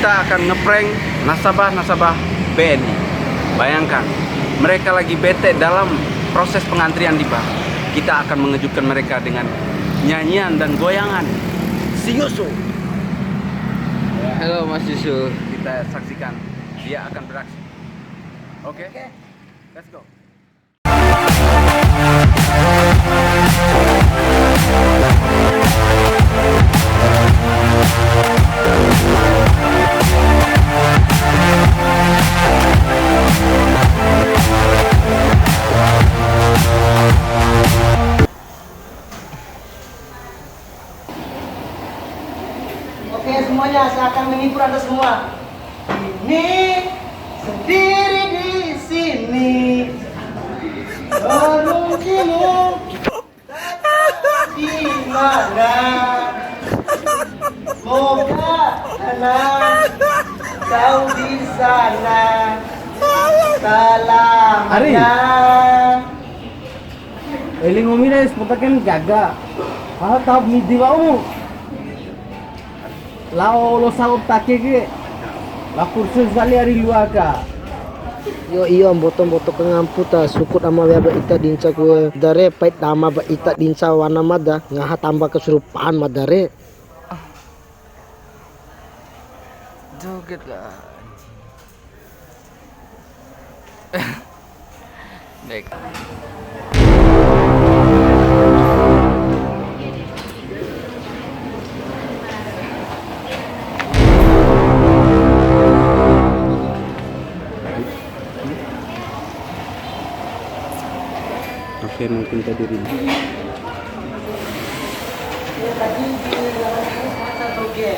kita akan ngeprank nasabah-nasabah BNI. Bayangkan, mereka lagi bete dalam proses pengantrian di bank. Kita akan mengejutkan mereka dengan nyanyian dan goyangan si Yusuf. Halo Mas Yusuf. Kita saksikan dia akan beraksi. Oke? Let's go. Oke semuanya, saya akan menghibur Anda semua. Ini sendiri di sini. Mungkin di mana? Moga anak kau di sana. Salamnya. Eling umire seputakan gaga. Ah tahap midi bau. Lao lo sao take ke. La kursus kali hari luar ka. Yo iyo boto-boto kengamputa sukut ama beba ita dinca kue dare pait dama ba ita dinca wana mada ngaha tambah kesurupan madare. Joget lah. Baik. Oke, mungkin tadi ini. Tadi di masa toge.